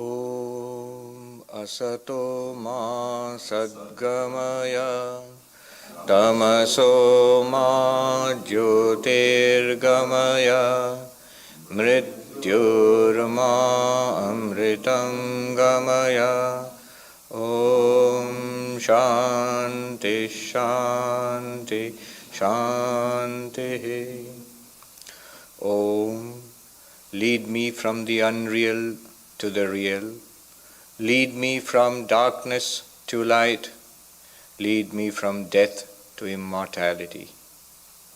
Om Asato Ma Sadgamaya Tamaso Ma Jyotirgamaya Mrityurma Amritam Gamaya. Om Shanti Shanti Shanti. Om. Lead me from the unreal to the real. Lead me from darkness to light. Lead me from death to immortality.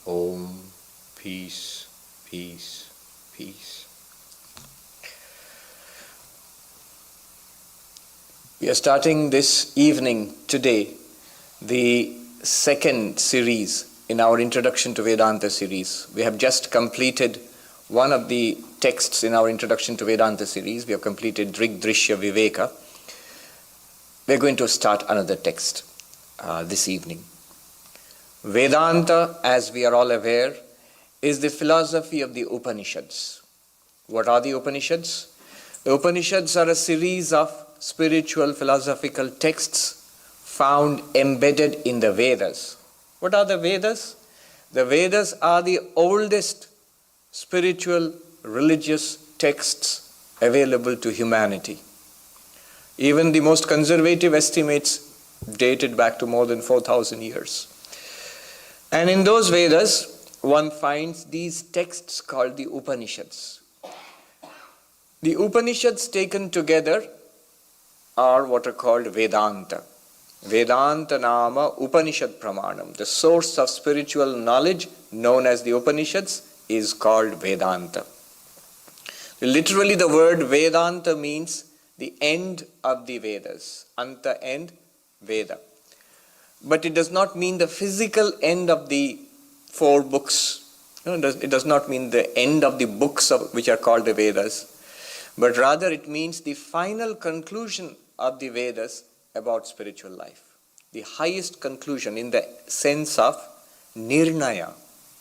Om. Peace, peace, peace. We are starting this evening, today, the second series in our Introduction to Vedanta series. We have just completed one of the texts in our Introduction to Vedanta series. We have completed Drig Drishya Viveka. We are going to start another text this evening. Vedanta, as we are all aware, is the philosophy of the Upanishads. What are the Upanishads? The Upanishads are a series of spiritual philosophical texts found embedded in the Vedas. What are the Vedas? The Vedas are the oldest spiritual religious texts available to humanity. Even the most conservative estimates dated back to more than 4,000 years. And in those Vedas, one finds these texts called the Upanishads. The Upanishads taken together are what are called Vedanta. Vedanta Nama Upanishad Pramanam. The source of spiritual knowledge known as the Upanishads is called Vedanta. Literally the word Vedanta means the end of the Vedas. Anta, end, Veda. But it does not mean the physical end of the four books. It does not mean the end of the books which are called the Vedas. But rather it means the final conclusion of the Vedas about spiritual life. The highest conclusion in the sense of Nirnaya.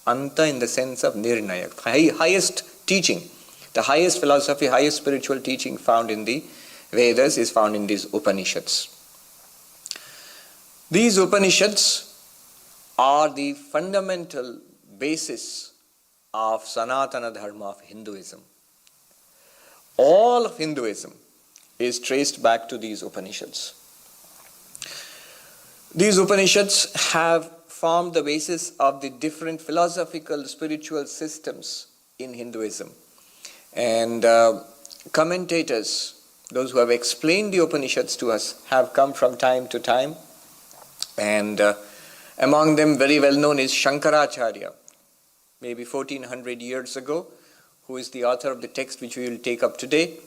Anta in the sense of Nirnaya. Highest teaching. The highest philosophy, highest spiritual teaching found in the Vedas is found in these Upanishads. These Upanishads are the fundamental basis of Sanatana Dharma of Hinduism. All of Hinduism is traced back to these Upanishads. These Upanishads have formed the basis of the different philosophical, spiritual systems in Hinduism. And commentators, those who have explained the Upanishads to us, have come from time to time. And among them, very well known is Shankaracharya, maybe 1400 years ago, who is the author of the text which we will take up today.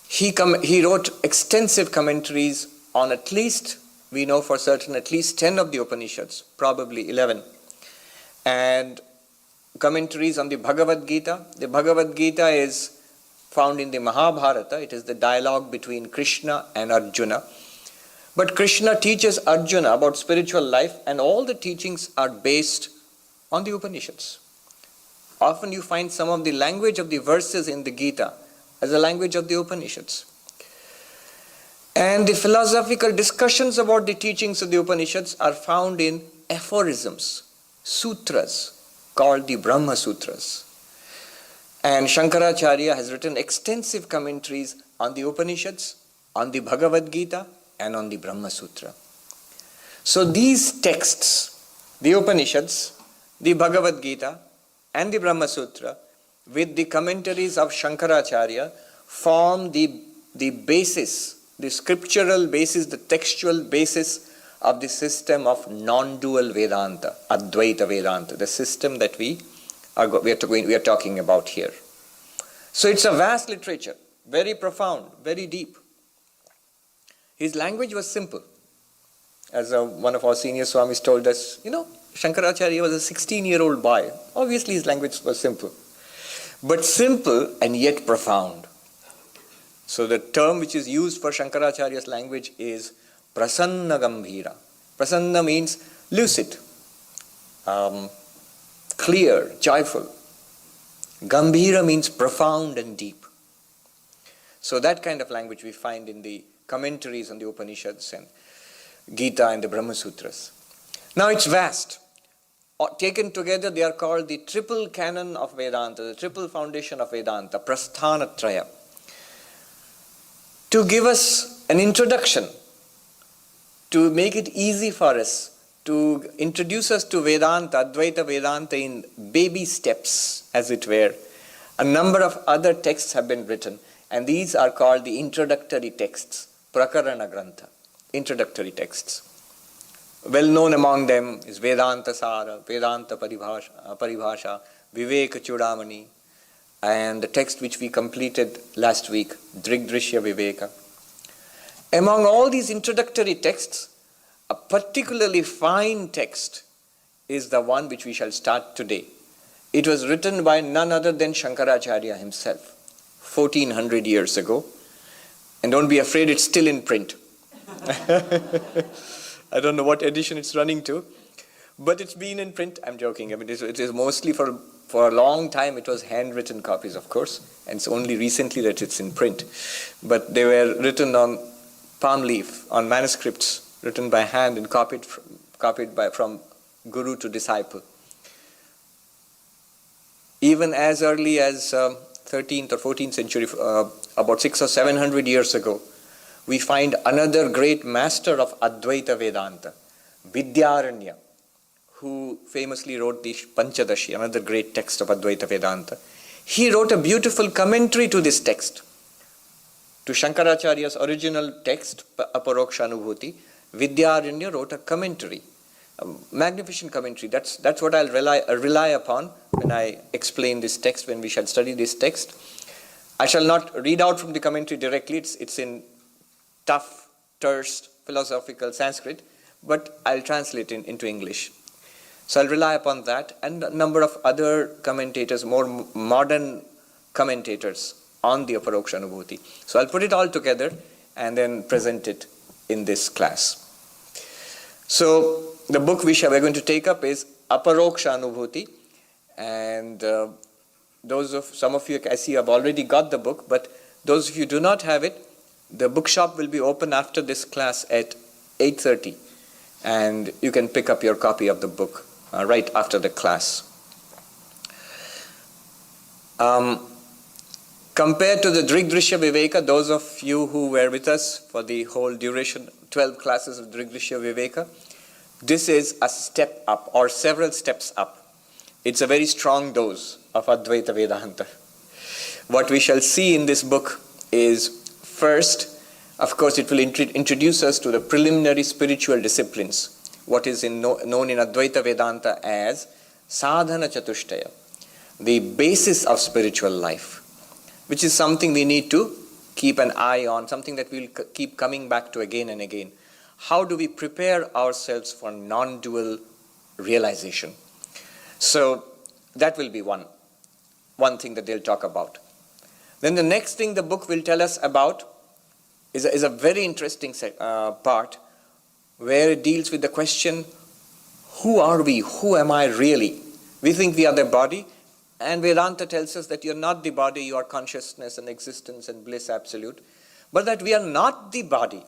He wrote extensive commentaries on at least, we know for certain, at least 10 of the Upanishads, probably 11. And commentaries on the Bhagavad Gita. The Bhagavad Gita is found in the Mahabharata. It is the dialogue between Krishna and Arjuna. But Krishna teaches Arjuna about spiritual life, and all the teachings are based on the Upanishads. Often you find some of the language of the verses in the Gita as a language of the Upanishads. And the philosophical discussions about the teachings of the Upanishads are found in aphorisms, sutras, called the Brahma Sutras. And Shankaracharya has written extensive commentaries on the Upanishads, on the Bhagavad Gita, and on the Brahma Sutra. So these texts, the Upanishads, the Bhagavad Gita, and the Brahma Sutra, with the commentaries of Shankaracharya, form the basis, the scriptural basis, the textual basis of the system of non-dual Vedanta, Advaita Vedanta, the system that we are talking about here. So it's a vast literature, very profound, very deep. His language was simple. As one of our senior Swamis told us, Shankaracharya was a 16-year-old boy. Obviously his language was simple. But simple and yet profound. So the term which is used for Shankaracharya's language is Prasanna Gambhira. Prasanna means lucid, clear, joyful. Gambhira means profound and deep. So that kind of language we find in the commentaries on the Upanishads and Gita and the Brahma Sutras. Now it's vast. Taken together, they are called the triple canon of Vedanta, the triple foundation of Vedanta, Prasthanatraya. To give us an introduction, to make it easy for us, to introduce us to Vedanta, Advaita Vedanta in baby steps, as it were, a number of other texts have been written, and these are called the introductory texts, Prakarana Grantha, introductory texts. Well known among them is Vedanta Sara, Vedanta Paribhasha, Viveka Chudamani, and the text which we completed last week, Drigdrishya Viveka. Among all these introductory texts, a particularly fine text is the one which we shall start today. It was written by none other than Shankaracharya himself, 1400 years ago. And don't be afraid, it's still in print. I don't know what edition it's running to, but it's been in print. I'm joking. I mean, it is mostly for a long time it was handwritten copies, of course, and it's only recently that it's in print. But they were written on palm leaf, on manuscripts, written by hand and copied from guru to disciple. Even as early as 13th or 14th century, about 600 or 700 years ago, we find another great master of Advaita Vedanta, Vidyaranya, who famously wrote the Panchadashi, another great text of Advaita Vedanta. He wrote a beautiful commentary to this text. To Shankaracharya's original text, Aparokshanubhuti, Vidyaranya wrote a commentary, a magnificent commentary. That's what I'll rely upon when I explain this text, when we shall study this text. I shall not read out from the commentary directly, it's in tough, terse, philosophical Sanskrit, but I'll translate it into English. So I'll rely upon that and a number of other commentators, more modern commentators on the Aparokshanubhuti. So I'll put it all together and then present it in this class. So the book we're going to take up is Aparokshanubhuti, and some of you I see have already got the book, but those of you who do not have it, the bookshop will be open after this class at 8:30, and you can pick up your copy of the book right after the class. Compared to the Drigdrishya Viveka, those of you who were with us for the whole duration, 12 classes of Drigdrishya Viveka, this is a step up or several steps up. It's a very strong dose of Advaita Vedanta. What we shall see in this book is, first, of course, it will introduce us to the preliminary spiritual disciplines, what is known in Advaita Vedanta as Sadhana Chatushtaya, the basis of spiritual life, which is something we need to keep an eye on, something that we'll keep coming back to again and again. How do we prepare ourselves for non-dual realization? So that will be one thing that they'll talk about. Then the next thing the book will tell us about is a very interesting part, where it deals with the question, who are we? Who am I really? We think we are the body, and Vedanta tells us that you're not the body, you are consciousness and existence and bliss absolute, but that we are not the body.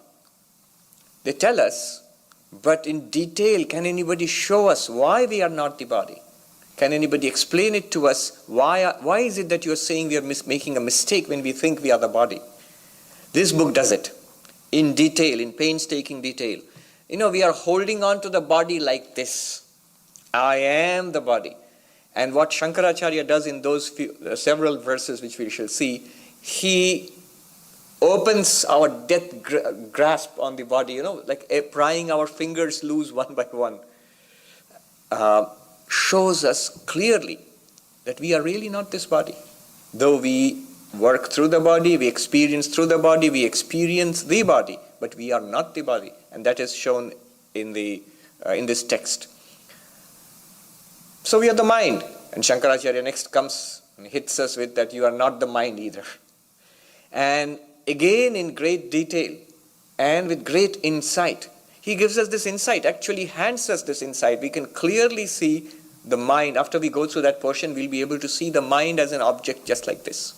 They tell us, but in detail, can anybody show us why we are not the body? Can anybody explain it to us? Why is it that you're saying we are making a mistake when we think we are the body? This book does it in detail, in painstaking detail. We are holding on to the body like this. I am the body. And what Shankaracharya does in those several verses which we shall see, he opens our death grasp on the body, like prying our fingers loose one by one. Shows us clearly that we are really not this body. Though we work through the body, we experience through the body, we experience the body, but we are not the body. And that is shown in this text. So we are the mind. And Shankaracharya next comes and hits us with that you are not the mind either. And again in great detail and with great insight, he gives us this insight, actually hands us this insight. We can clearly see the mind. After we go through that portion, we'll be able to see the mind as an object just like this.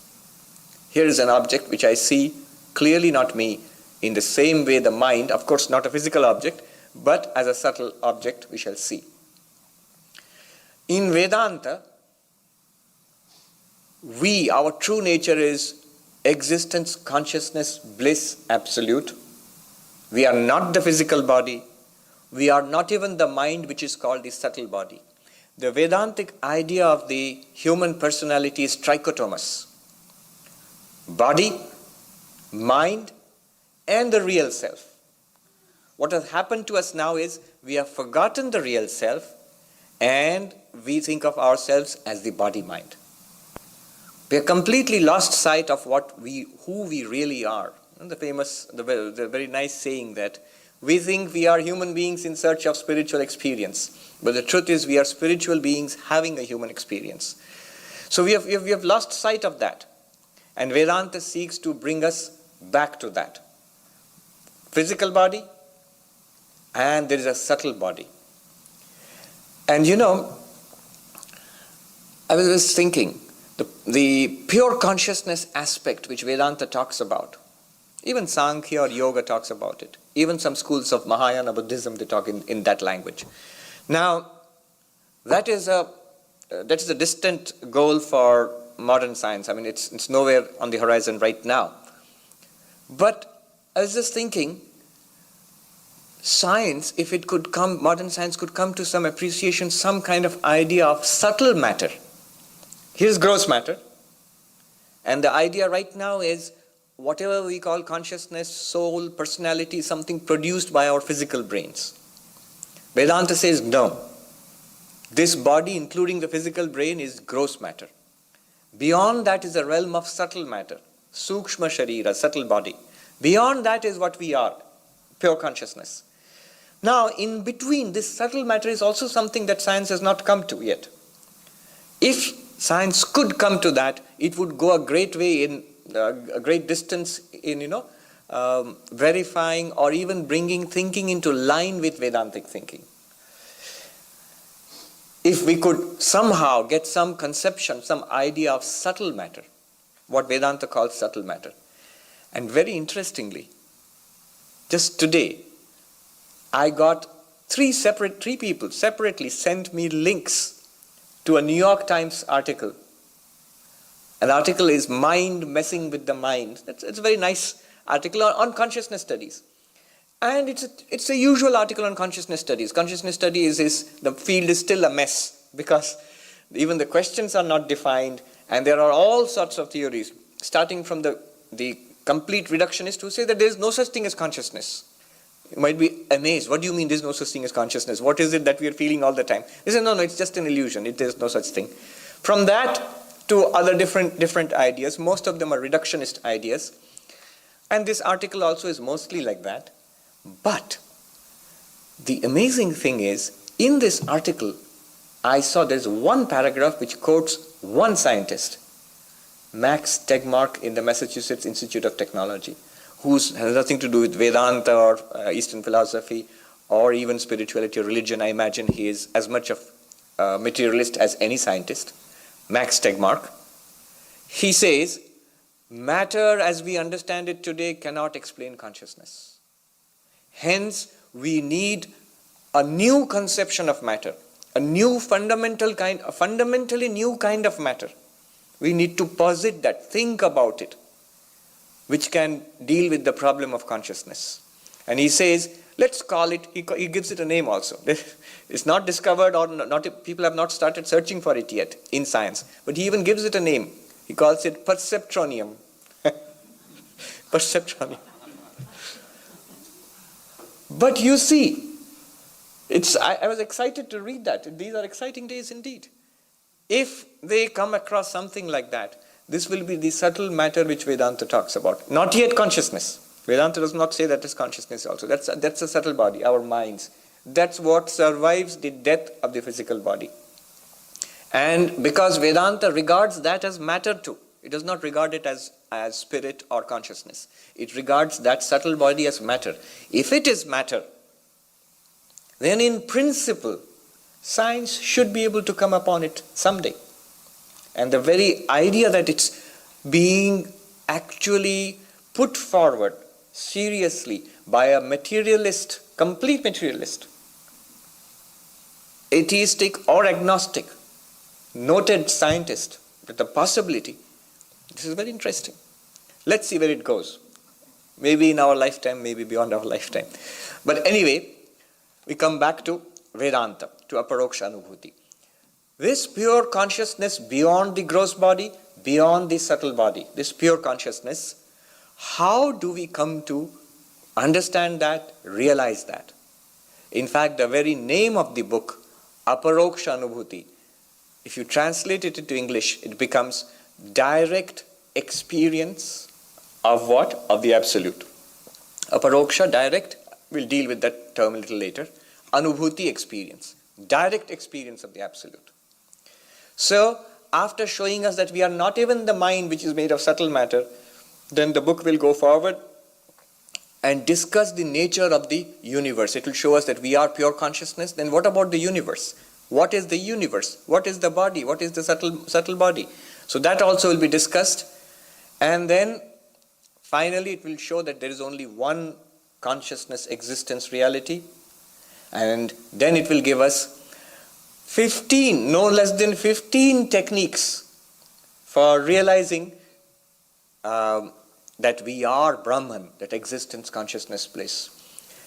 Here is an object which I see, clearly not me, in the same way the mind, of course not a physical object, but as a subtle object we shall see. In Vedanta, our true nature is existence, consciousness, bliss, absolute. We are not the physical body. We are not even the mind which is called the subtle body. The Vedantic idea of the human personality is trichotomous. Body, mind, and the real self. What has happened to us now is we have forgotten the real self and we think of ourselves as the body-mind. We have completely lost sight of who we really are. And the very nice saying that we think we are human beings in search of spiritual experience, but the truth is we are spiritual beings having a human experience. So we have lost sight of that, and Vedanta seeks to bring us back to that. Physical body, and there is a subtle body. And I was just thinking, the pure consciousness aspect which Vedanta talks about, even Sankhya or Yoga talks about it. Even some schools of Mahayana Buddhism, they talk in that language. Now, that is a distant goal for modern science. I mean, it's nowhere on the horizon right now. But I was just thinking, science, if it could come, modern science could come to some appreciation, some kind of idea of subtle matter. Here's gross matter. And the idea right now is whatever we call consciousness, soul, personality, something produced by our physical brains. Vedanta says no. This body, including the physical brain, is gross matter. Beyond that is a realm of subtle matter. Sukshma Sharira, subtle body. Beyond that is what we are, pure consciousness. Now, in between, this subtle matter is also something that science has not come to yet. If science could come to that, it would go a great way in a great distance in verifying or even bringing thinking into line with Vedantic thinking. If we could somehow get some conception, some idea of subtle matter, what Vedanta calls subtle matter. And very interestingly, just today, I got three people separately sent me links to a New York Times article. An article is Mind Messing with the Mind. It's a very nice article on consciousness studies. And it's a usual article on consciousness studies. Consciousness studies the field is still a mess because even the questions are not defined and there are all sorts of theories, starting from the complete reductionist who say that there is no such thing as consciousness. You might be amazed. What do you mean there is no such thing as consciousness? What is it that we are feeling all the time? They say, no, it's just an illusion. It is no such thing. From that to other different ideas, most of them are reductionist ideas. And this article also is mostly like that. But the amazing thing is, in this article, I saw there's one paragraph which quotes one scientist, Max Tegmark in the Massachusetts Institute of Technology, who has nothing to do with Vedanta or Eastern philosophy or even spirituality or religion. I imagine he is as much of a materialist as any scientist. Max Tegmark. He says, matter as we understand it today cannot explain consciousness. Hence, we need a new conception of matter, a fundamentally new kind of matter. We need to posit that, think about it, which can deal with the problem of consciousness. And he says, let's call it, he gives it a name also. It's not discovered or not, people have not started searching for it yet in science, but he even gives it a name. He calls it perceptronium. Perceptronium. But you see, I was excited to read that. These are exciting days indeed. If they come across something like that, this will be the subtle matter which Vedanta talks about. Not yet consciousness. Vedanta does not say that is consciousness also. That's a subtle body, our minds. That's what survives the death of the physical body. And because Vedanta regards that as matter too, it does not regard it as spirit or consciousness. It regards that subtle body as matter. If it is matter, then in principle, science should be able to come upon it someday. And the very idea that it's being actually put forward seriously by a materialist, complete materialist, atheistic or agnostic, noted scientist, with the possibility. This is very interesting. Let's see where it goes. Maybe in our lifetime, maybe beyond our lifetime. But anyway, we come back to Vedanta, to Aparokshanubhuti. This pure consciousness beyond the gross body, beyond the subtle body, this pure consciousness, how do we come to understand that, realize that? In fact, the very name of the book, Aparokshanubhuti, if you translate it into English, it becomes direct experience of what? Of the Absolute. Aparoksha, direct, we'll deal with that term a little later. Anubhuti, experience. Direct experience of the Absolute. So, after showing us that we are not even the mind which is made of subtle matter, then the book will go forward and discuss the nature of the universe. It will show us that we are pure consciousness. Then what about the universe? What is the universe? What is the body? What is the subtle body? So that also will be discussed. And then finally it will show that there is only one consciousness, existence, reality. And then it will give us 15, no less than 15 techniques for realizing that we are Brahman, that existence, consciousness, bliss.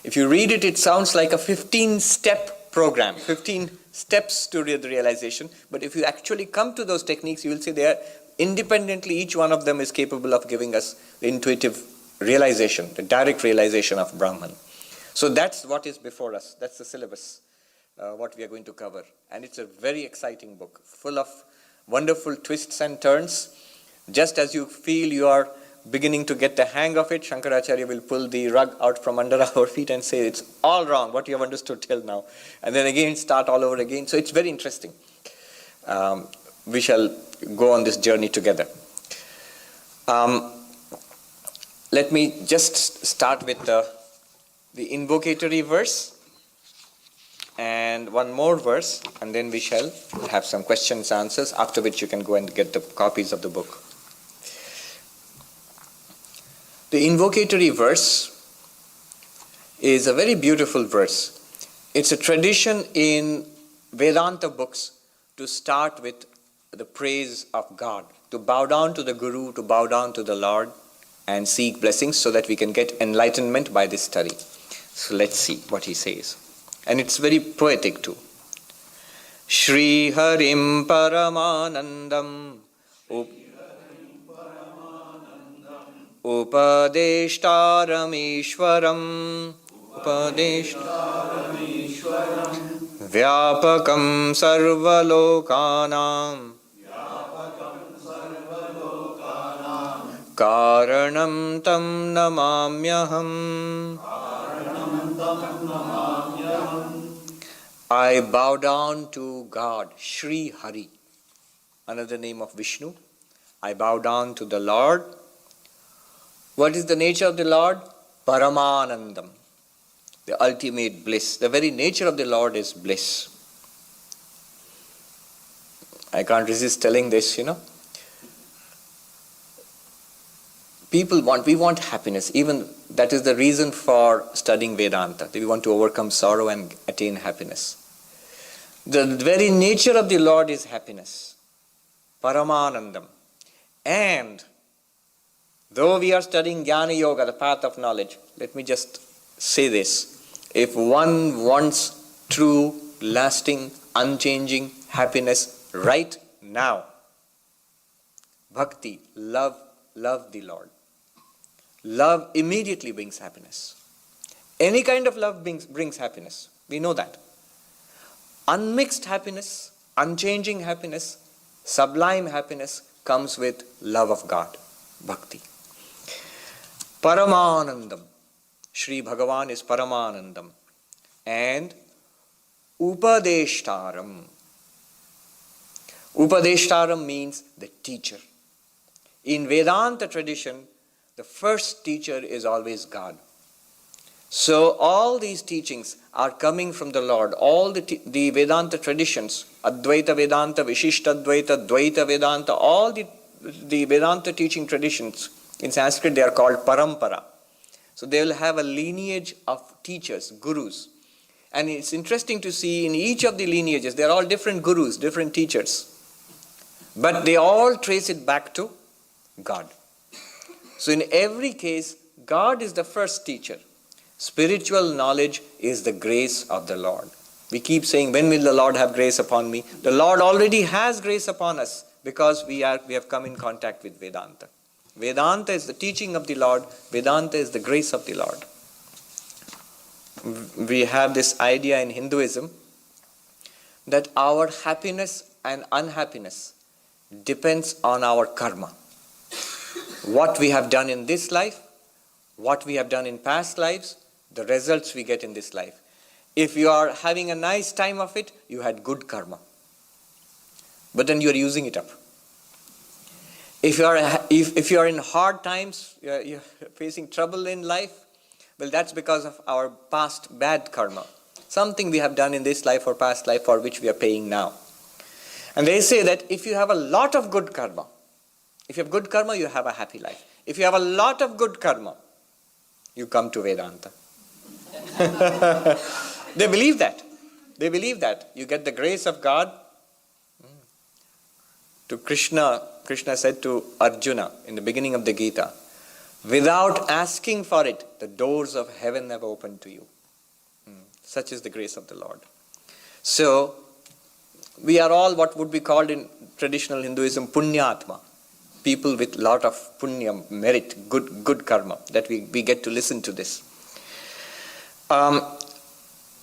If you read it, it sounds like a 15-step program, 15 steps to the realization. But if you actually come to those techniques, you will see they are independently, each one of them is capable of giving us the intuitive realization, the direct realization of Brahman. So that's what is before us. That's the syllabus, what we are going to cover. And it's a very exciting book, full of wonderful twists and turns. Just as you feel you are beginning to get the hang of it, Shankaracharya will pull the rug out from under our feet and say, it's all wrong, what you have understood till now. And then again start all over again. So it's very interesting. We shall go on this journey together. Let me just start with the invocatory verse and one more verse, and then we shall have some questions, answers, after which you can go and get the copies of the book. The invocatory verse is a very beautiful verse. It's a tradition in Vedanta books to start with the praise of God, to bow down to the Guru, to bow down to the Lord and seek blessings so that we can get enlightenment by this study. So let's see what he says. And it's very poetic too. Shri Harim Paramanandam Upadeshtaramishwaram Vyapakam Sarvalokanam Karanam Tam Namamyaham. I bow down to God, Shri Hari, another name of Vishnu. I bow down to the Lord. What is the nature of the Lord? Paramanandam, the ultimate bliss. The very nature of the Lord is bliss. I can't resist telling this, we want happiness. Even that is the reason for studying Vedanta. We want to overcome sorrow and attain happiness. The very nature of the Lord is happiness. Paramanandam. And though we are studying Jnana Yoga, the path of knowledge, let me just say this. If one wants true, lasting, unchanging happiness right now, bhakti, love the Lord. Love immediately brings happiness. Any kind of love brings happiness. We know that. Unmixed happiness, unchanging happiness, sublime happiness comes with love of God, bhakti. Paramanandam. Shri Bhagavan is Paramanandam. And Upadeshtaram. Upadeshtaram means the teacher. In Vedanta tradition, the first teacher is always God. So all these teachings are coming from the Lord. All the Vedanta traditions, Advaita Vedanta, Vishishta Advaita, Dvaita Vedanta, all the Vedanta teaching traditions In Sanskrit, they are called parampara. So they will have a lineage of teachers, gurus. And it's interesting to see in each of the lineages, they're all different gurus, different teachers. But they all trace it back to God. So in every case, God is the first teacher. Spiritual knowledge is the grace of the Lord. We keep saying, when will the Lord have grace upon me? The Lord already has grace upon us because we have come in contact with Vedanta. Vedanta is the teaching of the Lord. Vedanta is the grace of the Lord. We have this idea in Hinduism that our happiness and unhappiness depends on our karma. What we have done in this life, what we have done in past lives, the results we get in this life. If you are having a nice time of it, you had good karma. But then you are using it up. If you are in hard times, you're facing trouble in life, well, that's because of our past bad karma. Something we have done in this life or past life for which we are paying now. And they say that if you have a lot of good karma, if you have good karma, you have a happy life. If you have a lot of good karma, you come to Vedanta. They believe that. They believe that. You get the grace of God. To Krishna said to Arjuna in the beginning of the Gita, without asking for it, the doors of heaven have opened to you. Such is the grace of the Lord. So, we are all what would be called in traditional Hinduism Punyatma. People with lot of punya, merit, good karma, that we get to listen to this.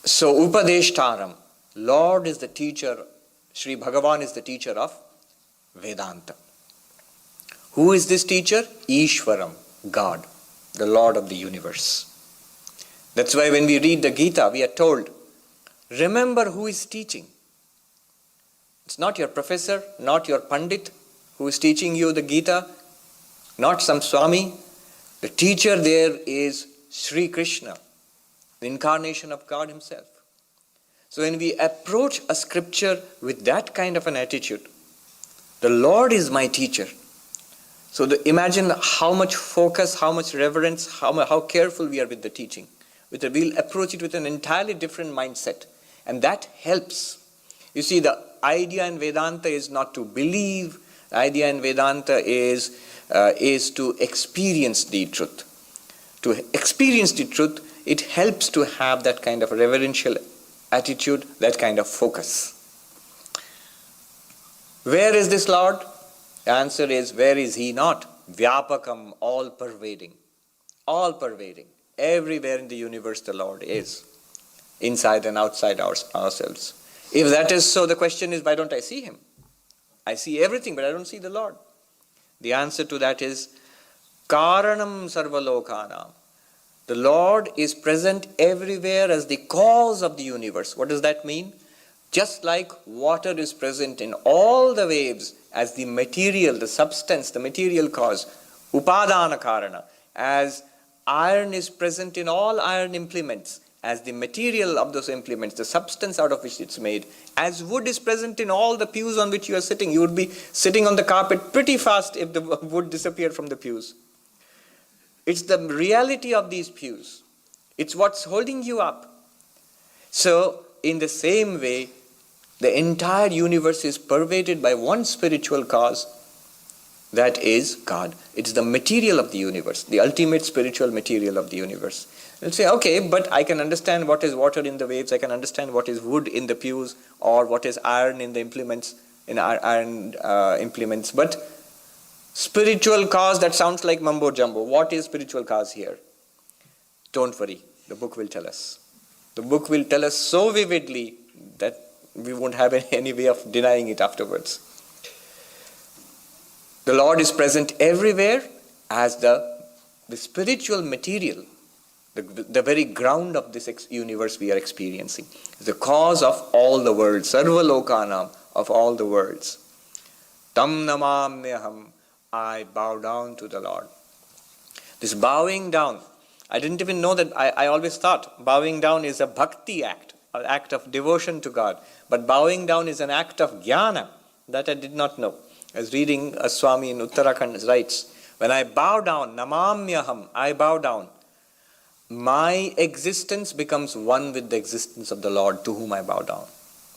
So Upadeshtaram, Lord is the teacher, Sri Bhagavan is the teacher of Vedanta. Who is this teacher? Ishwaram, God, the Lord of the universe. That's why when we read the Gita, we are told, remember who is teaching. It's not your professor, not your Pandit who is teaching you the Gita, not some Swami. The teacher there is Sri Krishna, the incarnation of God himself. So when we approach a scripture with that kind of an attitude, the Lord is my teacher. So imagine how much focus, how much reverence, how careful we are with the teaching. We'll approach it with an entirely different mindset. And that helps. You see, the idea in Vedanta is not to believe. The idea in Vedanta is to experience the truth. To experience the truth, it helps to have that kind of reverential attitude, that kind of focus. Where is this Lord? The answer is, where is he not? Vyapakam, all pervading. All pervading. Everywhere in the universe the Lord is. Inside and outside ourselves. If that is so, the question is, why don't I see him? I see everything, but I don't see the Lord. The answer to that is, Karanam Sarvalokanam. The Lord is present everywhere as the cause of the universe. What does that mean? Just like water is present in all the waves as the material, the substance, the material cause, Upadana Karana, as iron is present in all iron implements, as the material of those implements, the substance out of which it's made, as wood is present in all the pews on which you are sitting. You would be sitting on the carpet pretty fast if the wood disappeared from the pews. It's the reality of these pews. It's what's holding you up. So, in the same way, the entire universe is pervaded by one spiritual cause, that is God. It's the material of the universe, the ultimate spiritual material of the universe. You'll say, okay, but I can understand what is water in the waves, I can understand what is wood in the pews, or what is iron in the implements, implements. But spiritual cause, that sounds like mumbo jumbo. What is spiritual cause here? Don't worry, the book will tell us. The book will tell us so vividly that we won't have any way of denying it afterwards. The Lord is present everywhere as the spiritual material, the very ground of this universe we are experiencing. The cause of all the worlds, Sarvalokanam, of all the worlds. Tam namamyaham, I bow down to the Lord. This bowing down, I didn't even know that. I always thought bowing down is a bhakti act, an act of devotion to God. But bowing down is an act of jnana. That I did not know. I was reading a Swami in Uttarakhand writes, When I bow down, namamyaham, I bow down, my existence becomes one with the existence of the Lord to whom I bow down.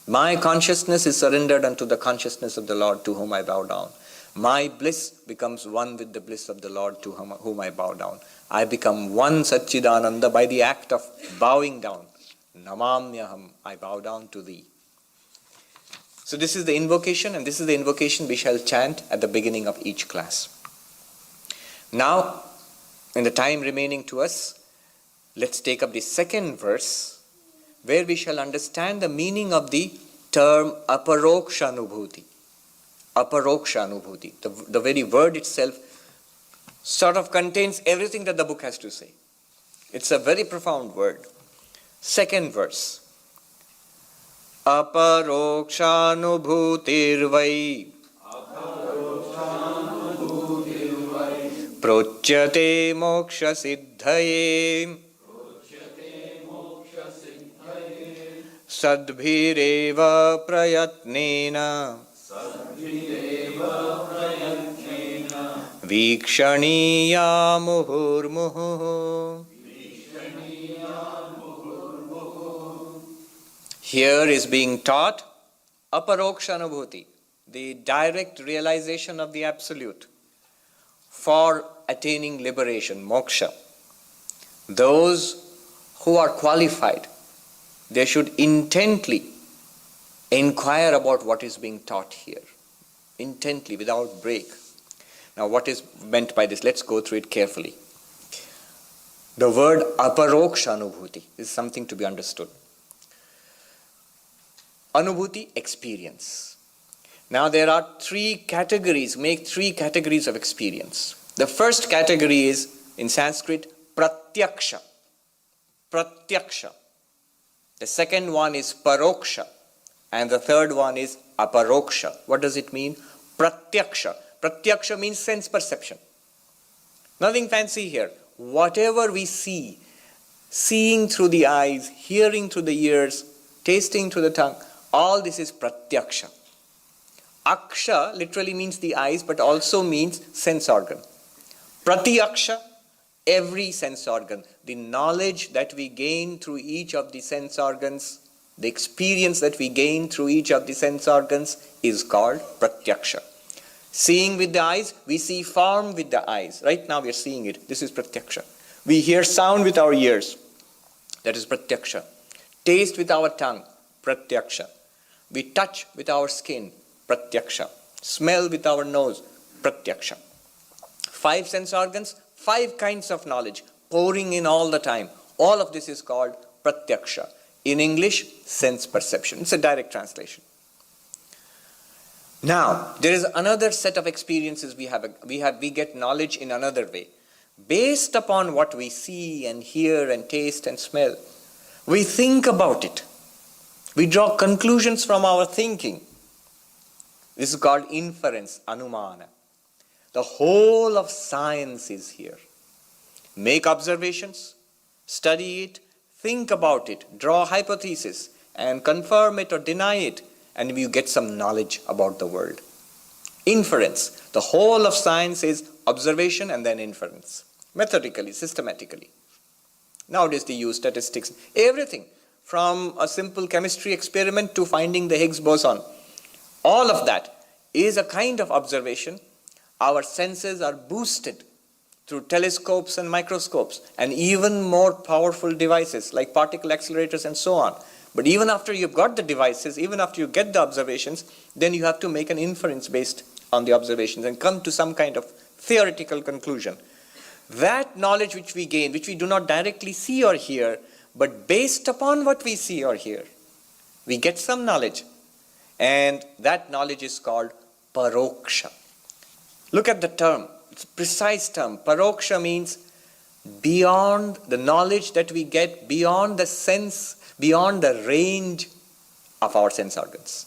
My consciousness is surrendered unto the consciousness of the Lord to whom I bow down. My bliss becomes one with the bliss of the Lord to whom I bow down. I become one Satchidananda by the act of bowing down. Namamyaham, I bow down to thee. So this is the invocation, and this is the invocation we shall chant at the beginning of each class. Now, in the time remaining to us, let's take up the second verse, where we shall understand the meaning of the term Aparokshanubhuti. Aparokshanubhuti. The very word itself sort of contains everything that the book has to say. It's a very profound word. Second verse. Aparokshanubhutirvai Prochyate moksha siddhaye Sadbhireva prayatnena Vikshaniya muhurmuhu. Here is being taught Aparokshanubhuti, the direct realization of the Absolute for attaining liberation, moksha. Those who are qualified, they should intently inquire about what is being taught here. Intently, without break. Now, what is meant by this? Let's go through it carefully. The word Aparokshanubhuti is something to be understood. Anubhuti, experience. Now, there are three categories, make three categories of experience. The first category is, in Sanskrit, pratyaksha. Pratyaksha. The second one is paroksha. And the third one is aparoksha. What does it mean? Pratyaksha. Pratyaksha means sense perception. Nothing fancy here. Whatever we see, seeing through the eyes, hearing through the ears, tasting through the tongue, all this is pratyaksha. Aksha literally means the eyes, but also means sense organ. Pratyaksha, every sense organ. The knowledge that we gain through each of the sense organs, the experience that we gain through each of the sense organs is called pratyaksha. Seeing with the eyes, we see form with the eyes. Right now we are seeing it. This is pratyaksha. We hear sound with our ears. That is pratyaksha. Taste with our tongue. Pratyaksha. We touch with our skin. Pratyaksha. Smell with our nose. Pratyaksha. 5 sense organs, 5 kinds of knowledge pouring in all the time. All of this is called pratyaksha. In English, sense perception. It's a direct translation. Now, there is another set of experiences we get knowledge in another way. Based upon what we see and hear and taste and smell, we think about it. We draw conclusions from our thinking. This is called inference, anumana. The whole of science is here. Make observations, study it, think about it, draw hypothesis, and confirm it or deny it, and you get some knowledge about the world. Inference. The whole of science is observation and then inference. Methodically, systematically. Nowadays they use statistics. Everything. From a simple chemistry experiment to finding the Higgs boson. All of that is a kind of observation. Our senses are boosted through telescopes and microscopes and even more powerful devices like particle accelerators and so on. But even after you've got the devices, even after you get the observations, then you have to make an inference based on the observations and come to some kind of theoretical conclusion. That knowledge which we gain, which we do not directly see or hear, but based upon what we see or hear, we get some knowledge. And that knowledge is called paroksha. Look at the term. It's a precise term. Paroksha means beyond the knowledge that we get, beyond the sense, beyond the range of our sense organs.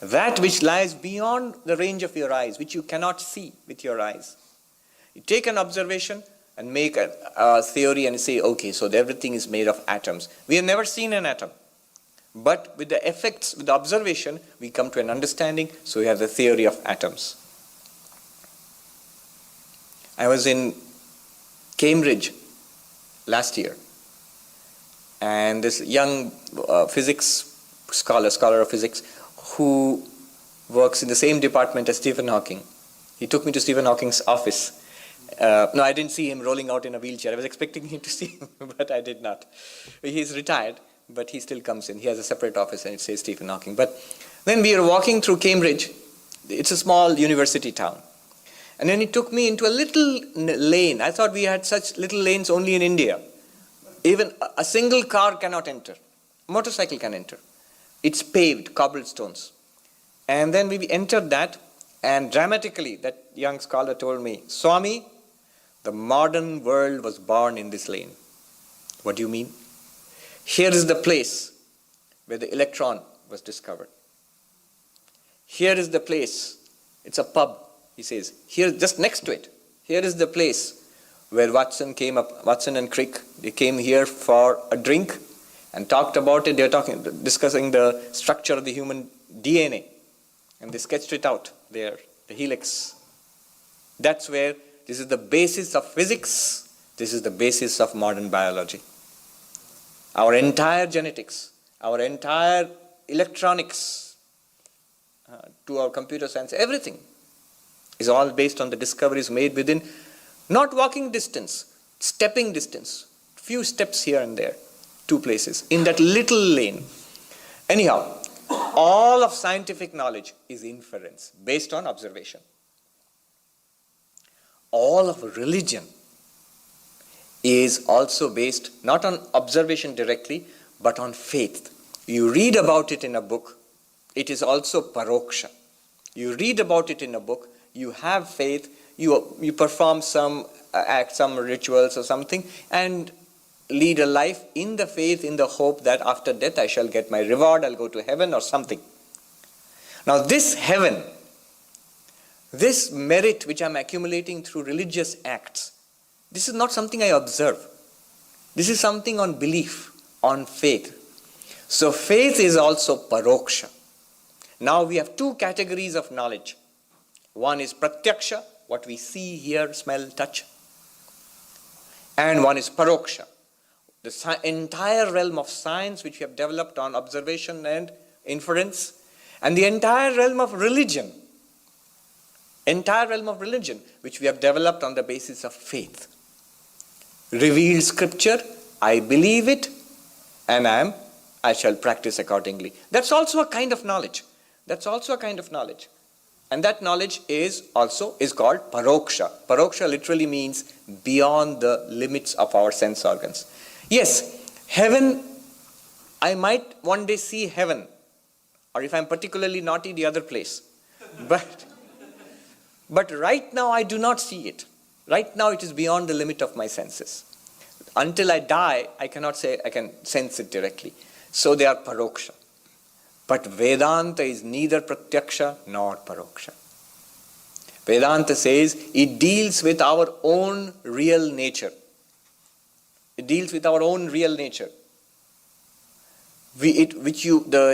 That which lies beyond the range of your eyes, which you cannot see with your eyes. You take an observation and make a theory and say, okay, so everything is made of atoms. We have never seen an atom. But with the effects, with the observation, we come to an understanding, so we have the theory of atoms. I was in Cambridge last year, and this young physics scholar of physics, who works in the same department as Stephen Hawking, he took me to Stephen Hawking's office. No, I didn't see him rolling out in a wheelchair. I was expecting him to see him, but I did not. He's retired, but he still comes in. He has a separate office and it says Stephen Hawking. But then we were walking through Cambridge. It's a small university town. And then he took me into a little lane. I thought we had such little lanes only in India. Even a single car cannot enter. A motorcycle can enter. It's paved, cobblestones. And then we entered that, and dramatically that young scholar told me, Swami, the modern world was born in this lane. What do you mean? Here is the place where the electron was discovered. Here is the place. It's a pub, he says. Here, just next to it. Here is the place where Watson and Crick, they came here for a drink and talked about it. They were discussing the structure of the human DNA. And they sketched it out there, the helix. That's where this is the basis of physics. This is the basis of modern biology. Our entire genetics, our entire electronics, to our computer science, everything is all based on the discoveries made within not walking distance, stepping distance, few steps here and there, 2 places, in that little lane. Anyhow, all of scientific knowledge is inference based on observation. All of religion is also based not on observation directly, but on faith. You read about it in a book, it is also paroksha. You read about it in a book, you have faith, you perform some act, some rituals or something, and lead a life in the faith, in the hope that after death I shall get my reward, I'll go to heaven or something. Now this heaven, this merit which I'm accumulating through religious acts, this is not something I observe. This is something on belief, on faith. So faith is also paroksha. Now we have 2 categories of knowledge. One is pratyaksha, what we see, hear, smell, touch. And one is paroksha, the entire realm of science which we have developed on observation and inference, and the entire realm of religion, which we have developed on the basis of faith. Revealed scripture, I believe it, and I shall practice accordingly. That's also a kind of knowledge. And that knowledge is called paroksha. Paroksha literally means beyond the limits of our sense organs. Yes, heaven, I might one day see heaven, or if I'm particularly naughty, the other place. But right now I do not see it. Right now it is beyond the limit of my senses. Until I die, I cannot say I can sense it directly. So they are paroksha. But Vedanta is neither pratyaksha nor paroksha. Vedanta says it deals with our own real nature. The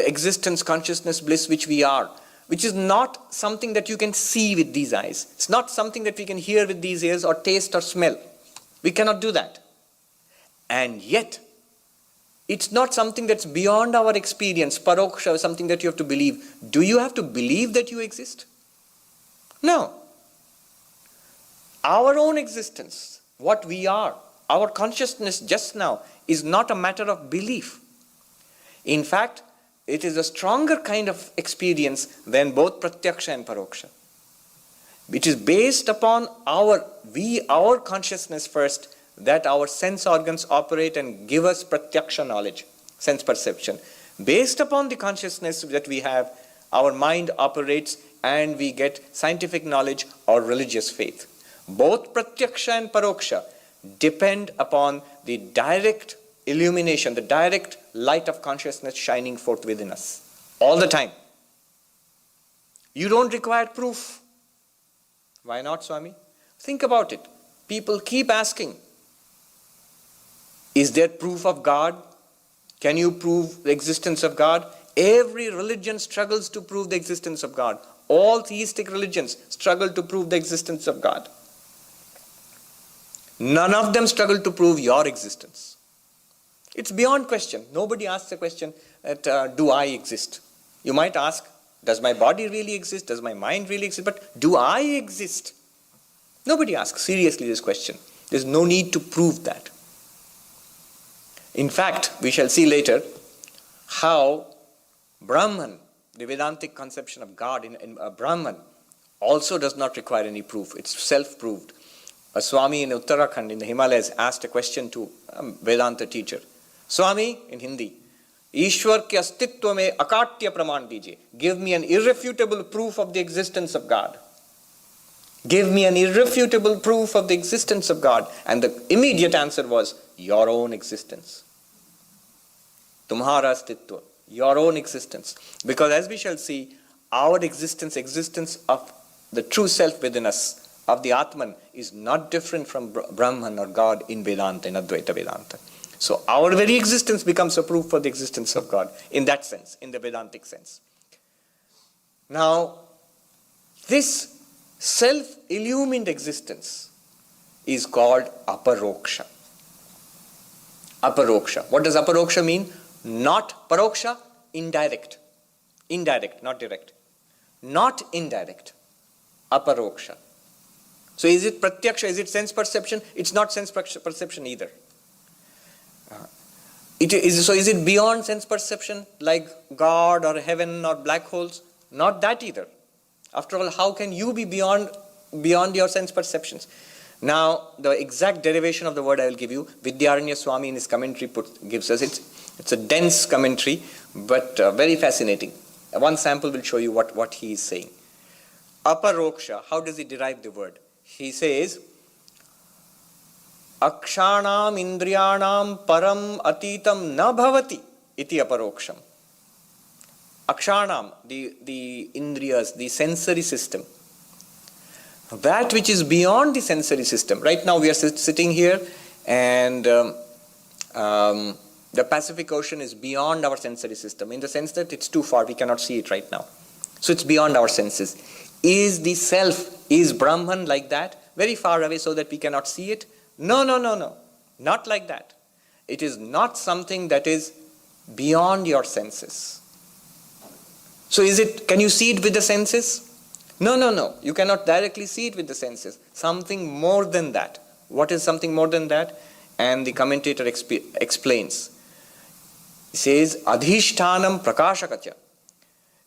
existence, consciousness, bliss which we are, which is not something that you can see with these eyes. It's not something that we can hear with these ears or taste or smell. We cannot do that. And yet, it's not something that's beyond our experience. Paroksha is something that you have to believe. Do you have to believe that you exist? No. Our own existence, what we are, our consciousness just now, is not a matter of belief. In fact, it is a stronger kind of experience than both pratyaksha and paroksha, which is based upon our consciousness first, that our sense organs operate and give us pratyaksha knowledge, sense perception. Based upon the consciousness that we have, our mind operates and we get scientific knowledge or religious faith. Both pratyaksha and paroksha depend upon the direct illumination, the direct light of consciousness shining forth within us all the time. You don't require proof. Why not, Swami? Think about it. People keep asking, is there proof of God? Can you prove the existence of God? Every religion struggles to prove the existence of God. All theistic religions struggle to prove the existence of God. None of them struggle to prove your existence. It's beyond question. Nobody asks a question that, do I exist? You might ask, does my body really exist? Does my mind really exist? But do I exist? Nobody asks seriously this question. There's no need to prove that. In fact, we shall see later how Brahman, the Vedantic conception of God in Brahman, also does not require any proof. It's self-proved. A Swami in Uttarakhand in the Himalayas asked a question to a Vedanta teacher. Swami, in Hindi, Ishwar ke astitva mein akatya praman dijiye. Give me an irrefutable proof of the existence of God. Give me an irrefutable proof of the existence of God. And the immediate answer was, your own existence. Tumhara astitva, your own existence. Because as we shall see, our existence of the true self within us, of the Atman, is not different from Brahman or God in Vedanta, in Advaita Vedanta. So our very existence becomes a proof for the existence of God, in that sense, in the Vedantic sense. Now, this self-illumined existence is called Aparoksha. Aparoksha. What does Aparoksha mean? Not Paroksha, indirect. Indirect, not direct. Not indirect. Aparoksha. So is it Pratyaksha? Is it sense perception? It's not sense perception either. So is it beyond sense perception, like God or heaven or black holes? Not that either. After all, how can you be beyond your sense perceptions? Now, the exact derivation of the word I will give you, Vidyaranya Swami in his commentary gives us. It's a dense commentary, but very fascinating. One sample will show you what he is saying. Aparoksha, how does he derive the word? He says, Akshanam indriyanam param atitam na bhavati iti aparoksham. Akshanam, the indriyas, the sensory system. That which is beyond the sensory system. Right now we are sitting here and the Pacific Ocean is beyond our sensory system, in the sense that it's too far, we cannot see it right now. So it's beyond our senses. Is the self, is Brahman like that? Very far away so that we cannot see it? No. Not like that. It is not something that is beyond your senses. So can you see it with the senses? No. You cannot directly see it with the senses. Something more than that. What is something more than that? And the commentator explains. He says, Adhishtanam prakashakacha.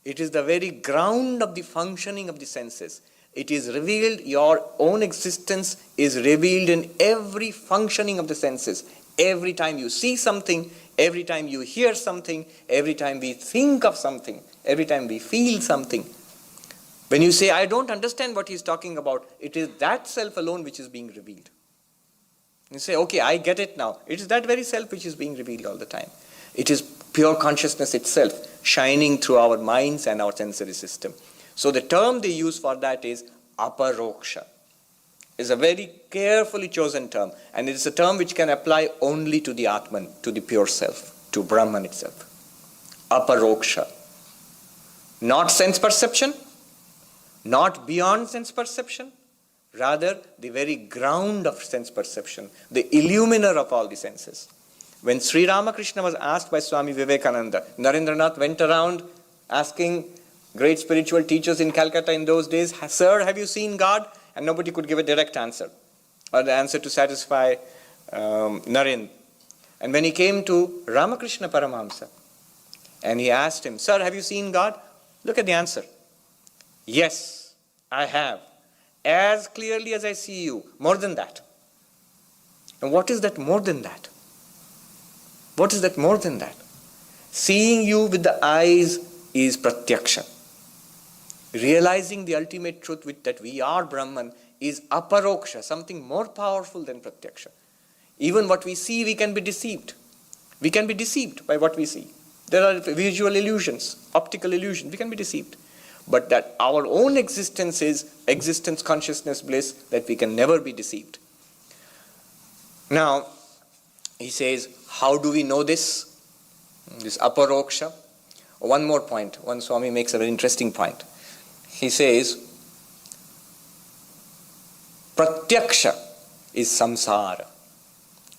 It is the very ground of the functioning of the senses. It is revealed, your own existence is revealed in every functioning of the senses. Every time you see something, every time you hear something, every time we think of something, every time we feel something. When you say, I don't understand what he's talking about, it is that self alone which is being revealed. You say, okay, I get it now. It is that very self which is being revealed all the time. It is pure consciousness itself shining through our minds and our sensory system. So the term they use for that is Aparoksha. It's a very carefully chosen term, and it is a term which can apply only to the Atman, to the pure self, to Brahman itself. Aparoksha. Not sense perception, not beyond sense perception, rather the very ground of sense perception, the illuminer of all the senses. When Sri Ramakrishna was asked by Swami Vivekananda, Narendranath went around asking great spiritual teachers in Calcutta in those days, Sir, have you seen God? And nobody could give a direct answer, or the answer to satisfy Narendra. And when he came to Ramakrishna Paramahamsa, and he asked him, Sir, have you seen God? Look at the answer. Yes, I have. As clearly as I see you. More than that. And what is that more than that? What is that more than that? Seeing you with the eyes is pratyaksha. Realizing the ultimate truth that we are Brahman is aparoksha, something more powerful than pratyaksha. Even what we see, we can be deceived. We can be deceived by what we see. There are visual illusions, optical illusions, we can be deceived. But that our own existence is existence, consciousness, bliss, that we can never be deceived. Now, he says, how do we know this? This aparoksha. One more point. One Swami makes a very interesting point. He says, pratyaksha is samsara.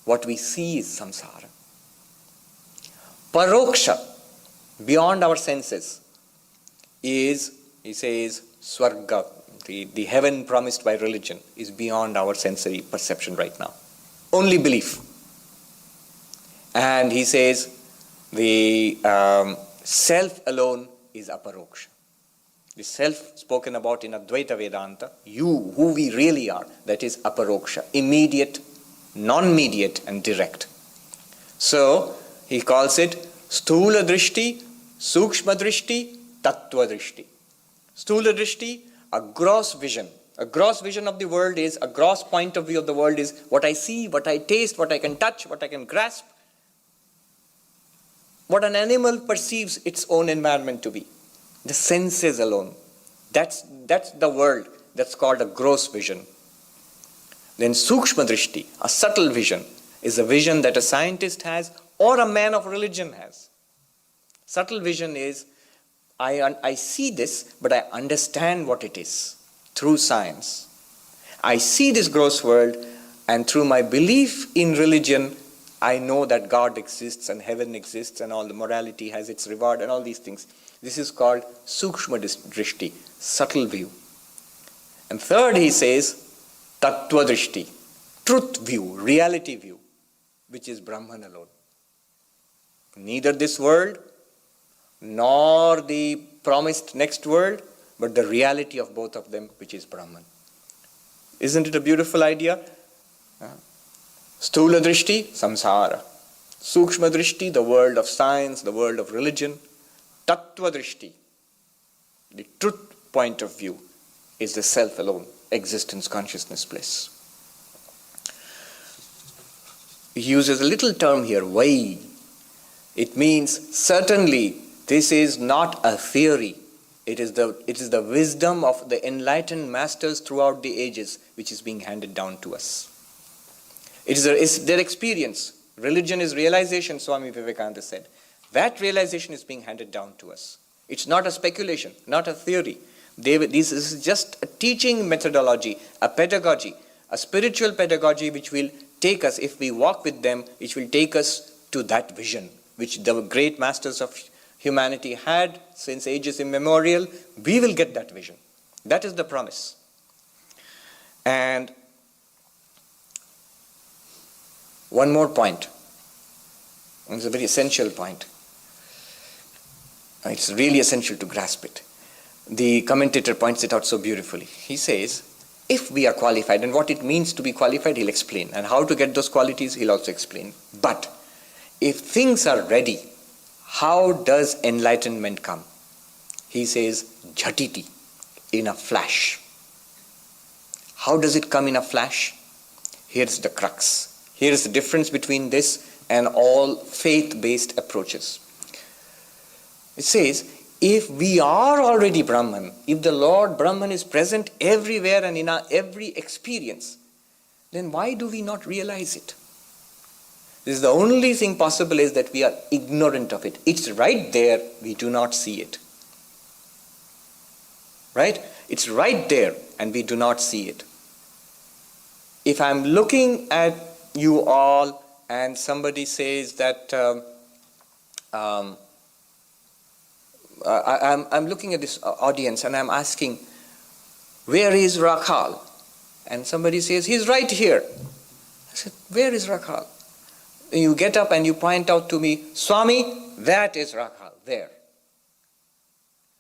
What we see is samsara. Paroksha, beyond our senses, is, he says, swarga, the heaven promised by religion, is beyond our sensory perception right now. Only belief. And he says the self alone is aparoksha. The self spoken about in Advaita Vedanta, you, who we really are, that is aparoksha, immediate, non-mediate and direct. So he calls it stula drishti, sukshma drishti, tattva drishti. Stula drishti, a gross vision. A gross vision of the world is, a gross point of view of the world is what I see, what I taste, what I can touch, what I can grasp. What an animal perceives its own environment to be. The senses alone. That's the world. That's called a gross vision. Then sukshma drishti, a subtle vision, is a vision that a scientist has or a man of religion has. Subtle vision is, I see this, but I understand what it is through science. I see this gross world, and through my belief in religion, I know that God exists and heaven exists and all the morality has its reward and all these things. This is called sukshma drishti, subtle view. And third, he says, tattva drishti, truth view, reality view, which is Brahman alone. Neither this world nor the promised next world, but the reality of both of them, which is Brahman. Isn't it a beautiful idea? Stula drishti, samsara. Sukshma drishti, the world of science, the world of religion. Tattva drishti, the truth point of view, is the self alone, existence, consciousness, bliss. He uses a little term here, vai. It means certainly this is not a theory. It is the wisdom of the enlightened masters throughout the ages which is being handed down to us. It's their experience. Religion is realization, Swami Vivekananda said. That realization is being handed down to us. It's not a speculation, not a theory. This is just a teaching methodology, a pedagogy, a spiritual pedagogy which will take us, if we walk with them, which will take us to that vision which the great masters of humanity had since ages immemorial. We will get that vision. That is the promise. And one more point. It's a very essential point. It's really essential to grasp it. The commentator points it out so beautifully. He says, if we are qualified, and what it means to be qualified, he'll explain. And how to get those qualities, he'll also explain. But if things are ready, how does enlightenment come? He says, jhatiti, in a flash. How does it come in a flash? Here's the crux. Here is the difference between this and all faith-based approaches. It says, if we are already Brahman, if the Lord Brahman is present everywhere and in our every experience, then why do we not realize it? This is the only thing possible, is that we are ignorant of it. It's right there, we do not see it. Right? It's right there and we do not see it. If I'm looking at you all and somebody says that I'm looking at this audience and I'm asking, where is Rakhal? And somebody says, he's right here. I said, where is Rakhal? And you get up and you point out to me, Swami, that is Rakhal, there.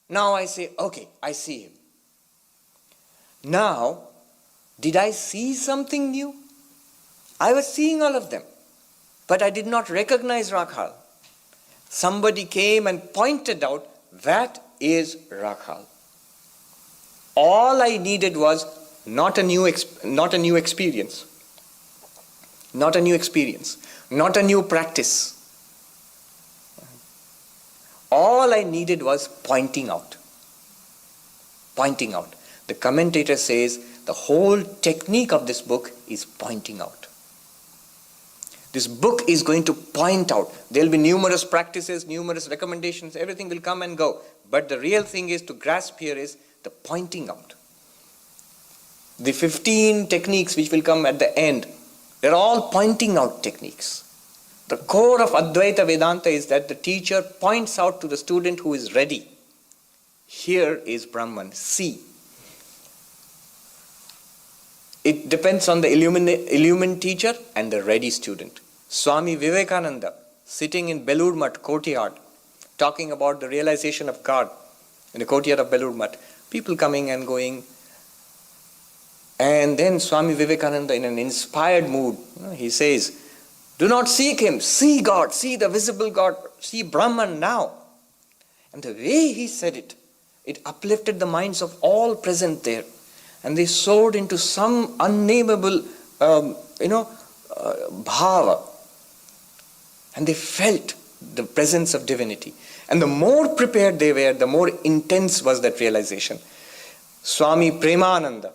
Now I say, okay, I see him. Now, did I see something new? I was seeing all of them, but I did not recognize Rakhal. Somebody came and pointed out, that is Rakhal. All I needed was not a new experience, not a new practice. All I needed was pointing out. The commentator says the whole technique of this book is pointing out. This book is going to point out. There will be numerous practices, numerous recommendations, everything will come and go. But the real thing is to grasp here is the pointing out. The 15 techniques which will come at the end, they're all pointing out techniques. The core of Advaita Vedanta is that the teacher points out to the student who is ready. Here is Brahman. See. It depends on the illumined teacher and the ready student. Swami Vivekananda, sitting in Belur Math courtyard, talking about the realization of God in the courtyard of Belur Math. People coming and going. And then Swami Vivekananda, in an inspired mood, he says, do not seek him, see God, see the visible God, see Brahman now. And the way he said it, it uplifted the minds of all present there. And they soared into some unnameable, bhava. And they felt the presence of divinity. And the more prepared they were, the more intense was that realization. Swami Premananda,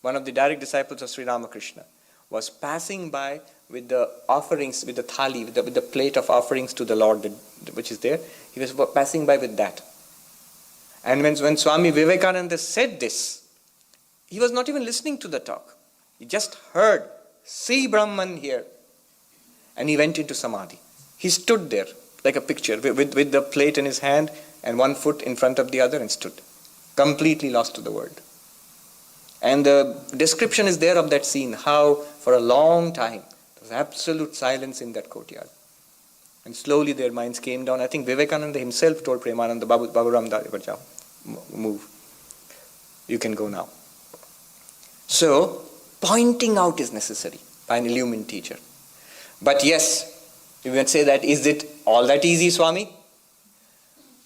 one of the direct disciples of Sri Ramakrishna, was passing by with the offerings, with the thali, with the plate of offerings to the Lord, which is there. He was passing by with that. And when Swami Vivekananda said this, he was not even listening to the talk. He just heard, see Brahman here. And he went into samadhi. He stood there like a picture with the plate in his hand and one foot in front of the other and stood, completely lost to the world. And the description is there of that scene, how for a long time there was absolute silence in that courtyard. And slowly their minds came down. I think Vivekananda himself told Premananda, Babu Ram, move. You can go now. So, pointing out is necessary by an illumined teacher. But yes, you can say that, is it all that easy, Swami?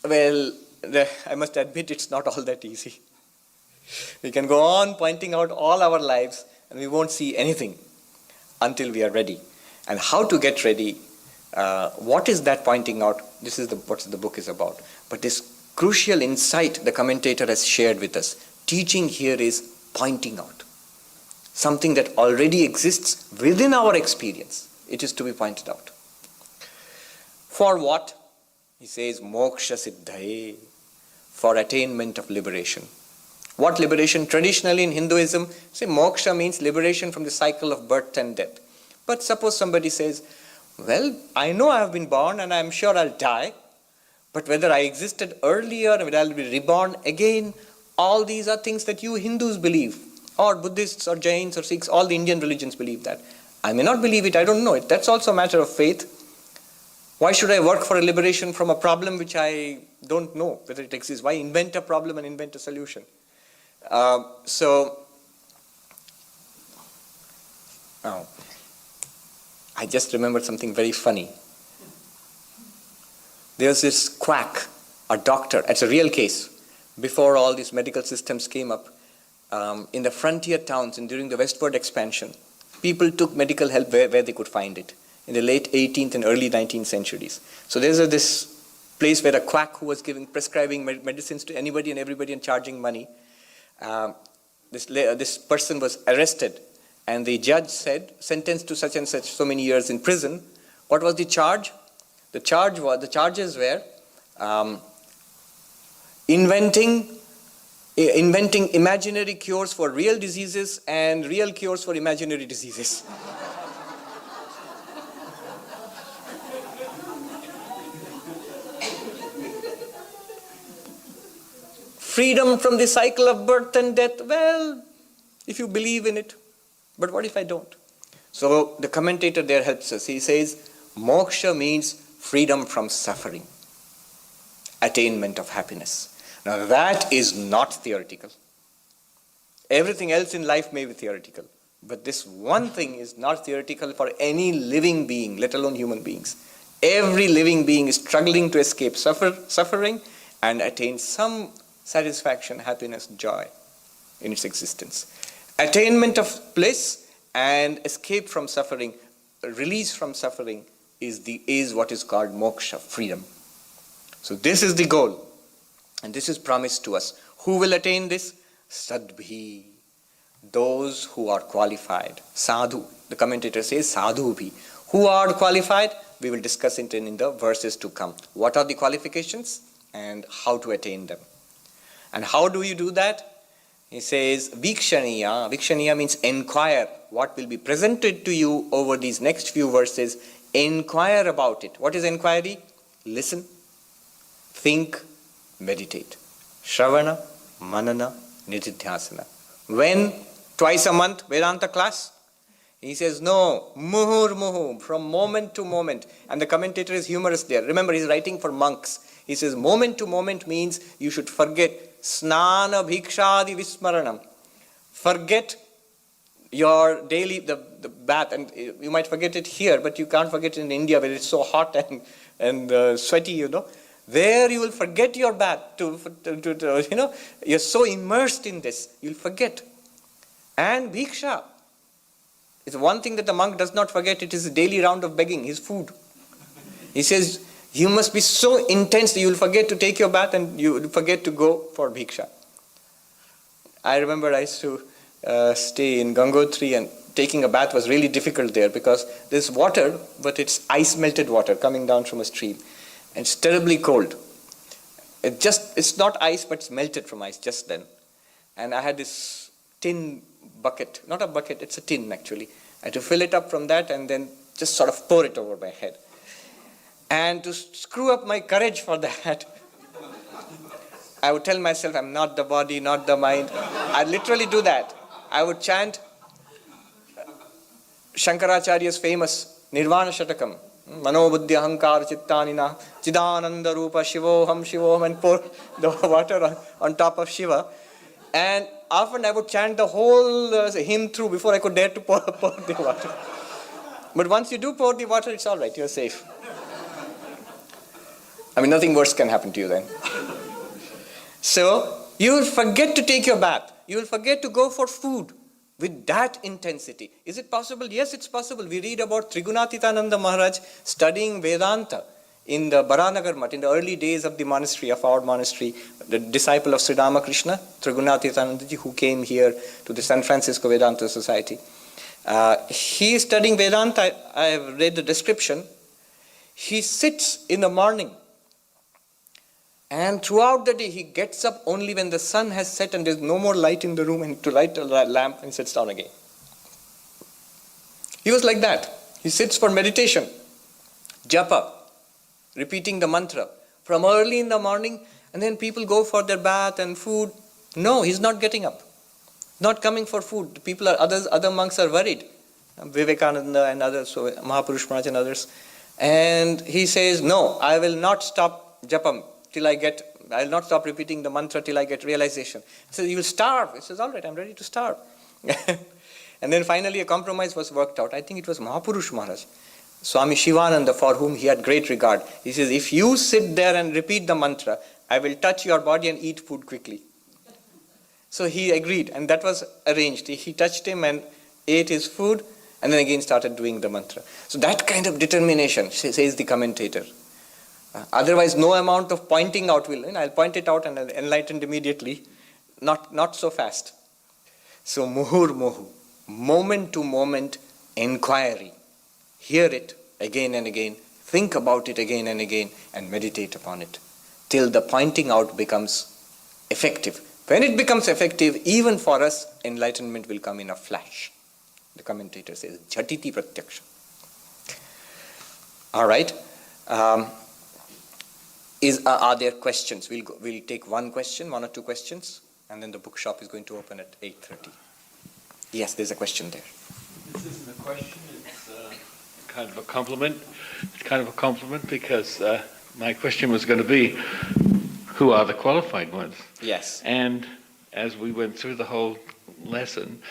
Well, I must admit it's not all that easy. We can go on pointing out all our lives and we won't see anything until we are ready. And how to get ready, what is that pointing out? This is what the book is about. But this crucial insight the commentator has shared with us. Teaching here is pointing out. Something that already exists within our experience. It is to be pointed out. For what? He says, moksha siddhaye, for attainment of liberation. What liberation? Traditionally in Hinduism, say moksha means liberation from the cycle of birth and death. But suppose somebody says, well, I know I have been born and I am sure I'll die, but whether I existed earlier or whether I'll be reborn again, all these are things that you Hindus believe, or Buddhists or Jains or Sikhs, all the Indian religions believe that. I may not believe it, I don't know it. That's also a matter of faith. Why should I work for a liberation from a problem which I don't know whether it exists? Why invent a problem and invent a solution? I just remembered something very funny. There's this quack, a doctor, it's a real case, before all these medical systems came up, in the frontier towns and during the westward expansion, people took medical help where they could find it, in the late 18th and early 19th centuries. So there's this place where a quack who was prescribing medicines to anybody and everybody and charging money, this person was arrested and the judge said, sentenced to such and such so many years in prison. What was the charge? The charges were inventing imaginary cures for real diseases and real cures for imaginary diseases. Freedom from the cycle of birth and death, well, if you believe in it, but what if I don't? So the commentator there helps us. He says, moksha means freedom from suffering, attainment of happiness. Now that is not theoretical. Everything else in life may be theoretical, but this one thing is not theoretical for any living being, let alone human beings. Every living being is struggling to escape suffering and attain some satisfaction, happiness, joy in its existence. Attainment of bliss and escape from suffering, release from suffering is what is called moksha, freedom. So this is the goal. And this is promised to us. Who will attain this? Sadbhi. Those who are qualified. Sadhu. The commentator says sadhu bhi. Who are qualified? We will discuss it in the verses to come. What are the qualifications and how to attain them? And how do you do that? He says, Vikshaniya. Vikshaniya means inquire. What will be presented to you over these next few verses? Inquire about it. What is inquiry? Listen, think, meditate. Shravana, Manana, Nididhyasana. When? Twice a month, Vedanta class? He says, no, muhur muhu, from moment to moment. And the commentator is humorous there. Remember, he's writing for monks. He says, moment to moment means you should forget snana bhikshadi vismaranam. Forget your daily, the bath. And you might forget it here, but you can't forget it in India where it's so hot and sweaty, you know. There you will forget your bath. You're so immersed in this, you'll forget. And bhiksha is one thing that the monk does not forget. It is a daily round of begging, his food. He says, you must be so intense that you will forget to take your bath and you will forget to go for bhiksha. I remember I used to stay in Gangotri, and taking a bath was really difficult there because there's water, but it's ice melted water coming down from a stream. And it's terribly cold. It's not ice, but it's melted from ice just then. And I had this tin bucket, not a bucket, it's a tin actually. I had to fill it up from that and then just sort of pour it over my head. And to screw up my courage for that, I would tell myself, I'm not the body, not the mind. I'd literally do that. I would chant Shankaracharya's famous Nirvana Shatakam. Mano buddhi ahankar chittanina chidananda rupa shivoham, and pour the water on top of Shiva. And often I would chant the whole hymn through before I could dare to pour the water. But once you do pour the water, it's all right, you're safe. I mean, nothing worse can happen to you then. So, you will forget to take your bath. You will forget to go for food with that intensity. Is it possible? Yes, it's possible. We read about Trigunatitananda Maharaj studying Vedanta in the Baranagar Mutt, in the early days of the monastery, of our monastery, the disciple of Sri Ramakrishna, Trigunatitanandaji, who came here to the San Francisco Vedanta Society. He is studying Vedanta. I have read the description. He sits in the morning, and throughout the day he gets up only when the sun has set and there's no more light in the room, and to light a lamp, and sits down again. He was like that. He sits for meditation, japa, repeating the mantra from early in the morning, and then people go for their bath and food. No, he's not getting up, not coming for food. Other monks are worried, Vivekananda and others, so Mahapurush Maharaj and others. And he says, no, I will not stop japam I'll not stop repeating the mantra till I get realization. He says, you will starve. He says, all right, I'm ready to starve. And then finally a compromise was worked out. I think it was Mahapurush Maharaj, Swami Shivananda, for whom he had great regard. He says, if you sit there and repeat the mantra, I will touch your body and eat food quickly. So he agreed, and that was arranged. He touched him and ate his food, and then again started doing the mantra. So that kind of determination, says the commentator. Otherwise, no amount of pointing out will, I'll point it out and I'll enlightened immediately. Not so fast. So muhur muhu, moment to moment inquiry. Hear it again and again, think about it again and again, and meditate upon it till the pointing out becomes effective. When it becomes effective, even for us, enlightenment will come in a flash. The commentator says, jhatiti pratyaksha. All right. Are there questions? We'll take one or two questions, and then the bookshop is going to open at 8:30. Yes, there's a question there. This isn't a question, it's kind of a compliment. It's kind of a compliment because my question was going to be, who are the qualified ones? Yes. And as we went through the whole lesson,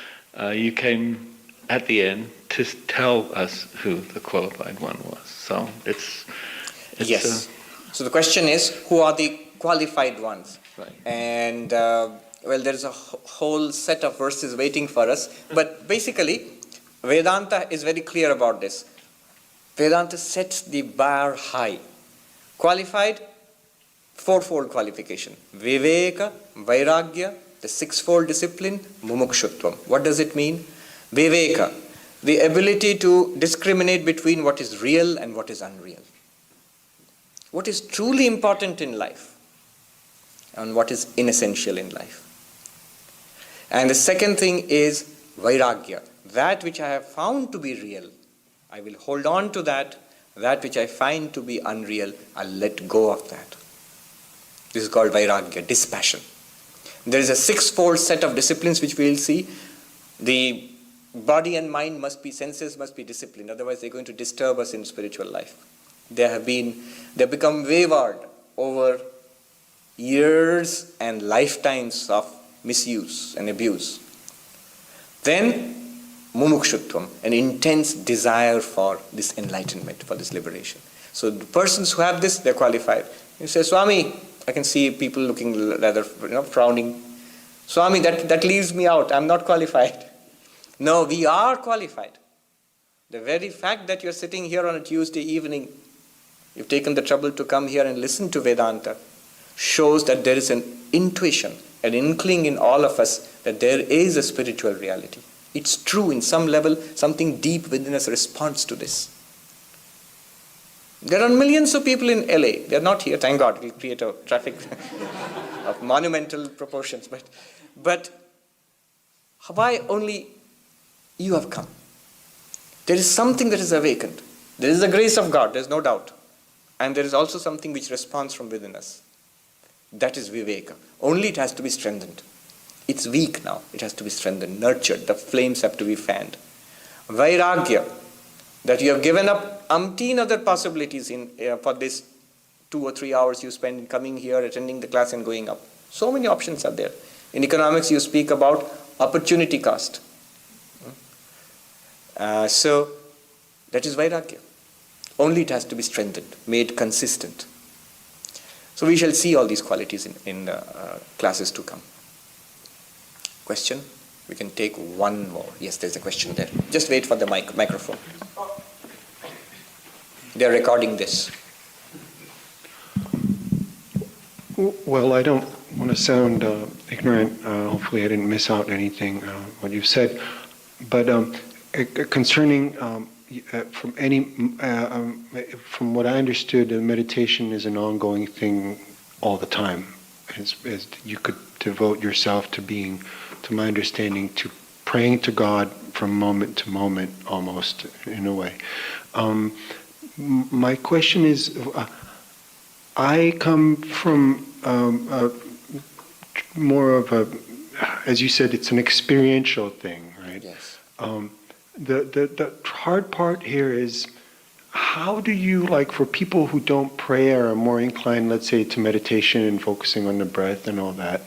you came at the end to tell us who the qualified one was. So it's yes. So the question is, who are the qualified ones? Right. And there's a whole set of verses waiting for us. But basically, Vedanta is very clear about this. Vedanta sets the bar high. Qualified, fourfold qualification. Viveka, Vairagya, the sixfold discipline, Mumukshutvam. What does it mean? Viveka, the ability to discriminate between what is real and what is unreal. What is truly important in life and what is inessential in life. And the second thing is vairagya. That which I have found to be real, I will hold on to that. That which I find to be unreal, I'll let go of that. This is called vairagya, dispassion. There is a sixfold set of disciplines which we will see. The body and mind senses must be disciplined, otherwise they're going to disturb us in spiritual life. They've become wayward over years and lifetimes of misuse and abuse. Then mumukshutvam, an intense desire for this enlightenment, for this liberation. So the persons who have this, they're qualified. You say, Swami, I can see people looking rather frowning. Swami, that leaves me out. I'm not qualified. No, we are qualified. The very fact that you're sitting here on a Tuesday evening, you've taken the trouble to come here and listen to Vedanta, shows that there is an intuition, an inkling in all of us that there is a spiritual reality. It's true in some level, something deep within us responds to this. There are millions of people in LA. They're not here, thank God. It will create a traffic of monumental proportions. But why only you have come? There is something that is awakened. There is the grace of God, there's no doubt. And there is also something which responds from within us. That is viveka. Only it has to be strengthened. It's weak now. It has to be strengthened, nurtured. The flames have to be fanned. Vairagya, that you have given up umpteen other possibilities for this 2 or 3 hours you spend in coming here, attending the class and going up. So many options are there. In economics you speak about opportunity cost. So that is vairagya. Only it has to be strengthened, made consistent. So we shall see all these qualities in classes to come. Question? We can take one more. Yes, there's a question there. Just wait for the microphone. They're recording this. Well, I don't want to sound ignorant. Hopefully I didn't miss out anything, what you've said. But concerning, from what I understood, meditation is an ongoing thing all the time. As you could devote yourself to my understanding, to praying to God from moment to moment, almost, in a way. My question is, I come from more of a, as you said, it's an experiential thing, right? Yes. The hard part here is, how do you, for people who don't pray or are more inclined, let's say, to meditation and focusing on the breath and all that,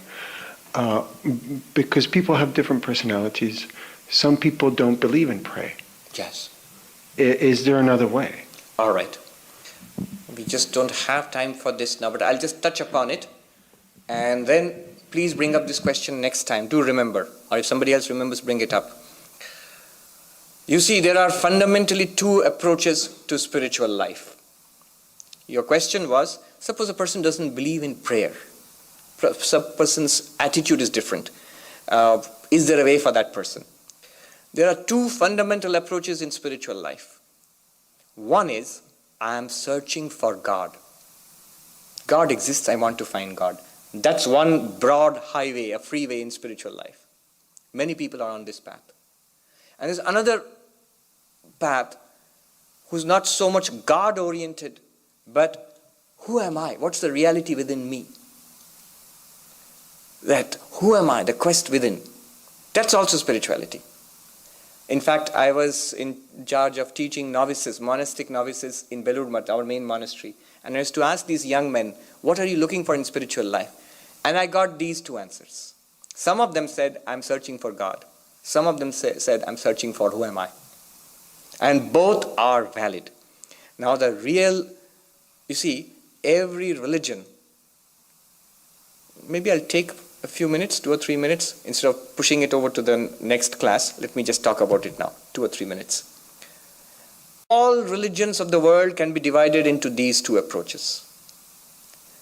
because people have different personalities. Some people don't believe in pray. Yes. Is there another way? All right. We just don't have time for this now, but I'll just touch upon it. And then please bring up this question next time. Do remember. Or if somebody else remembers, bring it up. You see, there are fundamentally two approaches to spiritual life. Your question was, suppose a person doesn't believe in prayer. Some person's attitude is different. Is there a way for that person? There are two fundamental approaches in spiritual life. One is, I am searching for God. God exists, I want to find God. That's one broad highway, a freeway in spiritual life. Many people are on this path. And there's another path who's not so much God-oriented, but who am I? What's the reality within me? That who am I? The quest within. That's also spirituality. In fact, I was in charge of teaching novices, monastic novices in Belur Math, our main monastery. And I used to ask these young men, what are you looking for in spiritual life? And I got these two answers. Some of them said, I'm searching for God. Some of them said, I'm searching for who am I? And both are valid. Now the real, you see, every religion, maybe I'll take a few minutes, 2 or 3 minutes, instead of pushing it over to the next class. Let me just talk about it now, 2 or 3 minutes. All religions of the world can be divided into these two approaches.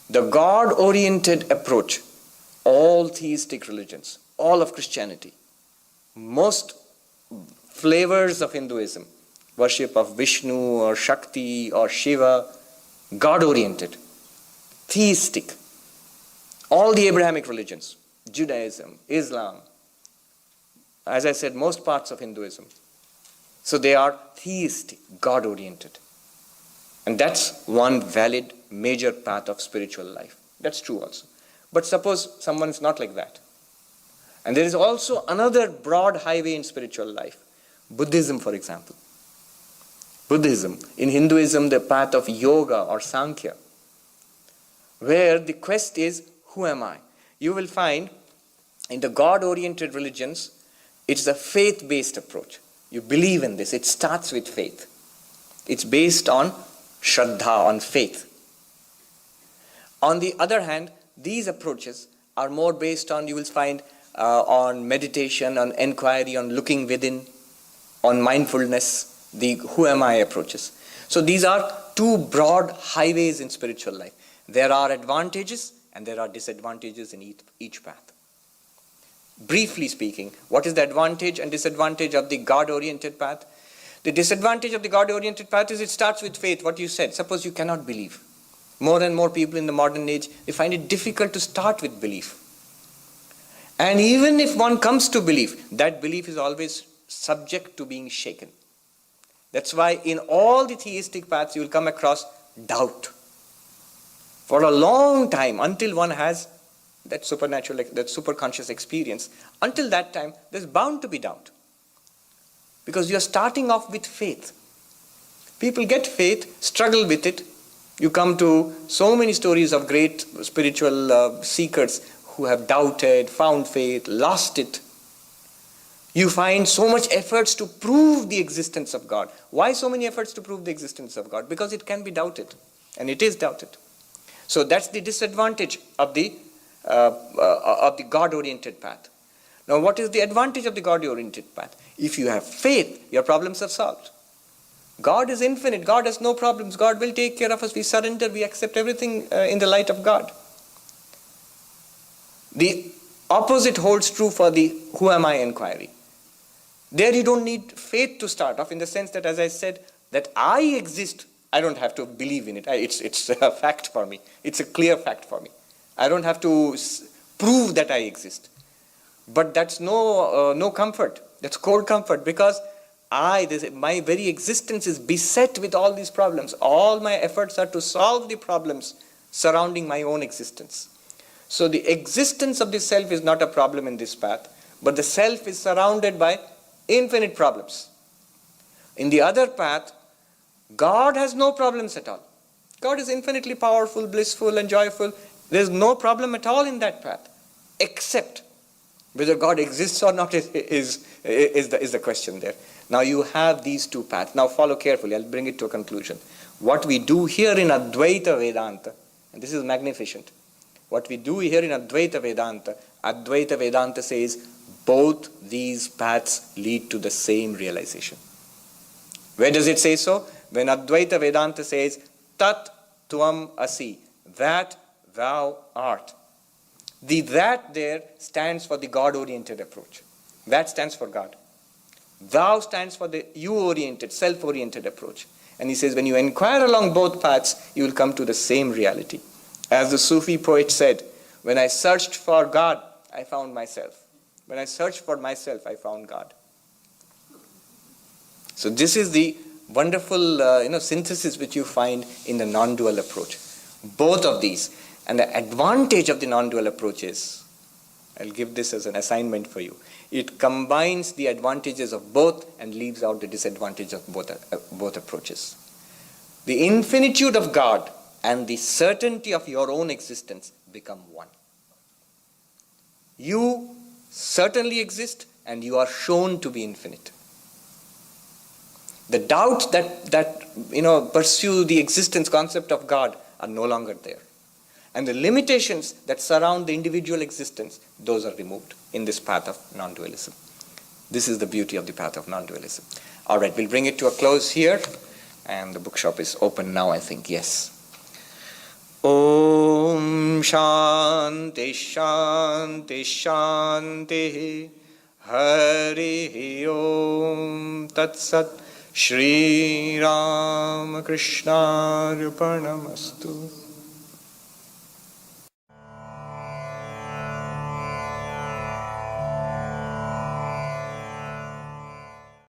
The God-oriented approach, all theistic religions, all of Christianity, most flavors of Hinduism, worship of Vishnu or Shakti or Shiva, God-oriented, theistic. All the Abrahamic religions, Judaism, Islam, as I said, most parts of Hinduism. So they are theistic, God-oriented. And that's one valid, major path of spiritual life. That's true also. But suppose someone is not like that. And there is also another broad highway in spiritual life. Buddhism, for example. Buddhism. In Hinduism, the path of yoga or Sankhya, where the quest is, who am I? You will find in the God-oriented religions, it's a faith-based approach. You believe in this. It starts with faith. It's based on Shraddha, on faith. On the other hand, these approaches are more based on, you will find, on meditation, on inquiry, on looking within, on mindfulness, the who am I approaches. So these are two broad highways in spiritual life. There are advantages and there are disadvantages in each path. Briefly speaking, what is the advantage and disadvantage of the God-oriented path? The disadvantage of the God-oriented path is it starts with faith, what you said. Suppose you cannot believe. More and more people in the modern age, they find it difficult to start with belief. And even if one comes to belief, that belief is always subject to being shaken. That's why in all the theistic paths you will come across doubt. For a long time, until one has that supernatural, that superconscious experience, until that time, there's bound to be doubt. Because you are starting off with faith. People get faith, struggle with it. You come to so many stories of great spiritual seekers who have doubted, found faith, lost it. You find so much efforts to prove the existence of God. Why so many efforts to prove the existence of God? Because it can be doubted, and it is doubted. So that's the disadvantage of the God-oriented path. Now, what is the advantage of the God-oriented path? If you have faith, your problems are solved. God is infinite. God has no problems. God will take care of us. We surrender. We accept everything in the light of God. The opposite holds true for the who am I inquiry. There you don't need faith to start off, in the sense that, as I said, that I exist. I don't have to believe in it. It's a fact for me. It's a clear fact for me. I don't have to prove that I exist. But that's no comfort. That's cold comfort, because my very existence is beset with all these problems. All my efforts are to solve the problems surrounding my own existence. So the existence of the self is not a problem in this path, but the self is surrounded by infinite problems. In the other path, God has no problems at all. God is infinitely powerful, blissful, and joyful. There's no problem at all in that path, except whether God exists or not is the question there. Now you have these two paths. Now follow carefully. I'll bring it to a conclusion. What we do here in Advaita Vedanta, and this is magnificent, what we do here in Advaita Vedanta says both these paths lead to the same realization. Where does it say so? When Advaita Vedanta says, Tat Tvam Asi, that thou art. The that there stands for the God-oriented approach. That stands for God. Thou stands for the you-oriented, self-oriented approach. And he says, when you inquire along both paths, you will come to the same reality. As the Sufi poet said, when I searched for God, I found myself. When I searched for myself, I found God. So this is the wonderful synthesis which you find in the non-dual approach. Both of these. And the advantage of the non-dual approach is, I'll give this as an assignment for you, it combines the advantages of both and leaves out the disadvantage of both approaches. The infinitude of God and the certainty of your own existence become one. You certainly exist, and you are shown to be infinite. The doubts that pursue the existence concept of God are no longer there. And the limitations that surround the individual existence, those are removed in this path of non-dualism. This is the beauty of the path of non-dualism. All right, we'll bring it to a close here. And the bookshop is open now, I think. Yes. Om Shanti Shanti Shanti Hari Om Tat Sat Shri Ram Krishna Arpanamastu.